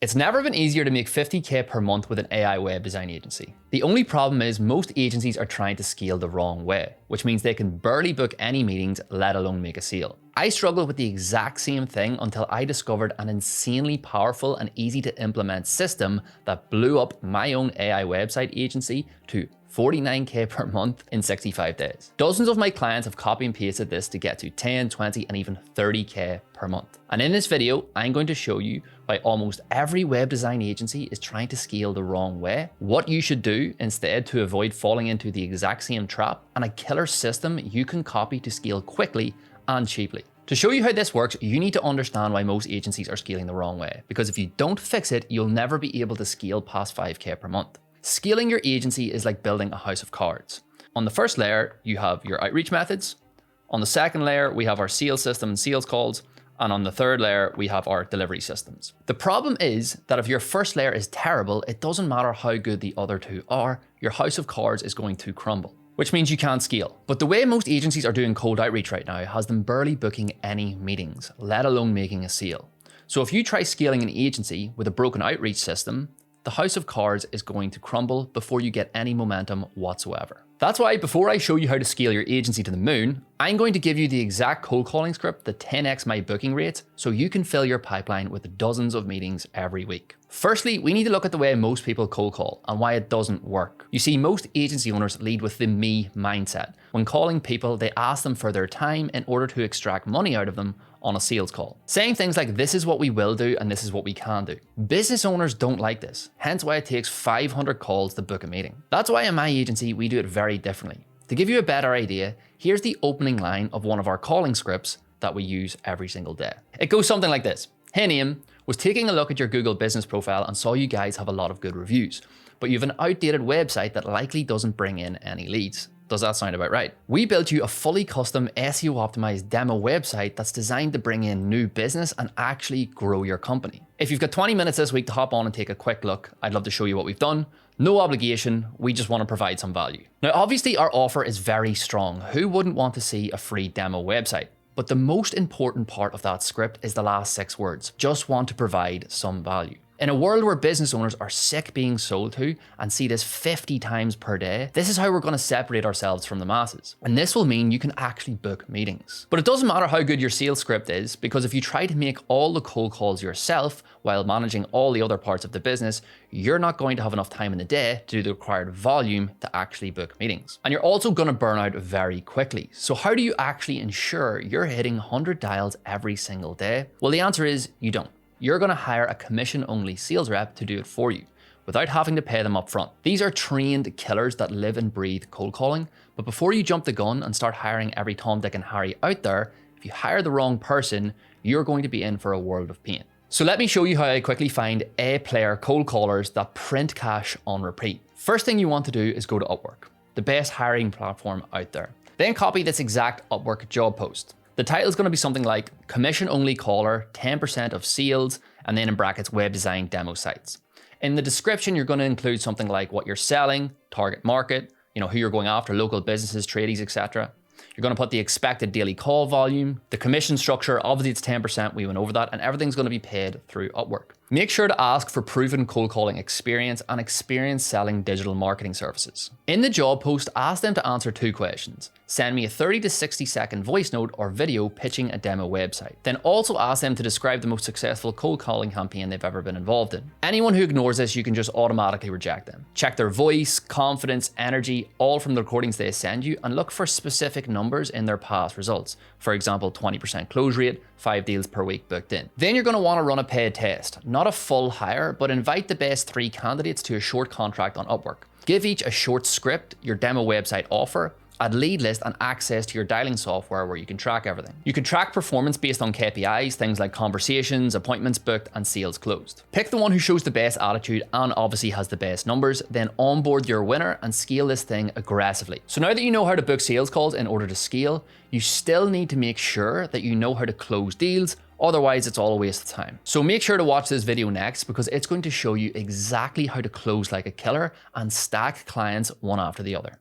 It's never been easier to make 50K per month with an AI web design agency. The only problem is most agencies are trying to scale the wrong way, which means they can barely book any meetings, let alone make a sale. I struggled with the exact same thing until I discovered an insanely powerful and easy to implement system that blew up my own AI website agency to 49K per month in 65 days. Dozens of my clients have copy and pasted this to get to 10, 20, and even 30K per month. And in this video, I'm going to show you why almost every web design agency is trying to scale the wrong way, what you should do instead to avoid falling into the exact same trap, and a killer system you can copy to scale quickly and cheaply. To show you how this works, you need to understand why most agencies are scaling the wrong way, because if you don't fix it, you'll never be able to scale past 5K per month. Scaling your agency is like building a house of cards. On the first layer, you have your outreach methods. On the second layer, we have our sales system and sales calls. And on the third layer, we have our delivery systems. The problem is that if your first layer is terrible, it doesn't matter how good the other two are, your house of cards is going to crumble, which means you can't scale. But the way most agencies are doing cold outreach right now has them barely booking any meetings, let alone making a sale. So if you try scaling an agency with a broken outreach system, the house of cards is going to crumble before you get any momentum whatsoever. That's why before I show you how to scale your agency to the moon, I'm going to give you the exact cold calling script that 10x my booking rates so you can fill your pipeline with dozens of meetings every week. Firstly, we need to look at the way most people cold call and why it doesn't work. You see, most agency owners lead with the me mindset. When calling people, they ask them for their time in order to extract money out of them on a sales call, saying things like, this is what we will do and this is what we can do. Business owners don't like this, hence why it takes 500 calls to book a meeting. That's why in my agency, we do it very differently. To give you a better idea, here's the opening line of one of our calling scripts that we use every single day. It goes something like this. Hey Naeem, was taking a look at your Google business profile and saw you guys have a lot of good reviews, but you have an outdated website that likely doesn't bring in any leads. Does that sound about right? We built you a fully custom SEO optimized demo website that's designed to bring in new business and actually grow your company. If you've got 20 minutes this week to hop on and take a quick look, I'd love to show you what we've done. No obligation, we just want to provide some value. Now, obviously our offer is very strong. Who wouldn't want to see a free demo website? But the most important part of that script is the last 6 words. Just want to provide some value. In a world where business owners are sick being sold to and see this 50 times per day, this is how we're going to separate ourselves from the masses. And this will mean you can actually book meetings. But it doesn't matter how good your sales script is, because if you try to make all the cold calls yourself while managing all the other parts of the business, you're not going to have enough time in the day to do the required volume to actually book meetings. And you're also going to burn out very quickly. So how do you actually ensure you're hitting 100 dials every single day? Well, the answer is you don't. You're going to hire a commission-only sales rep to do it for you without having to pay them up front. These are trained killers that live and breathe cold calling, but before you jump the gun and start hiring every Tom, Dick, and Harry out there, if you hire the wrong person, you're going to be in for a world of pain. So let me show you how I quickly find A-player cold callers that print cash on repeat. First thing you want to do is go to Upwork, the best hiring platform out there. Then copy this exact Upwork job post. The title is going to be something like commission only caller, 10% of sales, and then in brackets, web design demo sites. In the description, you're going to include something like what you're selling, target market, who you're going after, local businesses, tradies, etc. You're going to put the expected daily call volume, the commission structure, obviously it's 10%, we went over that, and everything's going to be paid through Upwork. Make sure to ask for proven cold calling experience and experience selling digital marketing services. In the job post, ask them to answer 2 questions. Send me a 30 to 60 second voice note or video pitching a demo website. Then also ask them to describe the most successful cold calling campaign they've ever been involved in. Anyone who ignores this, you can just automatically reject them. Check their voice, confidence, energy, all from the recordings they send you, and look for specific numbers in their past results. For example, 20% close rate, 5 deals per week booked in. Then you're going to want to run a paid test, not a full hire, but invite the best 3 candidates to a short contract on Upwork. Give each a short script, your demo website offer, add lead list and access to your dialing software where you can track everything. You can track performance based on KPIs, things like conversations, appointments booked, and sales closed. Pick the one who shows the best attitude and obviously has the best numbers, then onboard your winner and scale this thing aggressively. So now that you know how to book sales calls in order to scale, you still need to make sure that you know how to close deals, otherwise it's all a waste of time. So make sure to watch this video next, because it's going to show you exactly how to close like a killer and stack clients one after the other.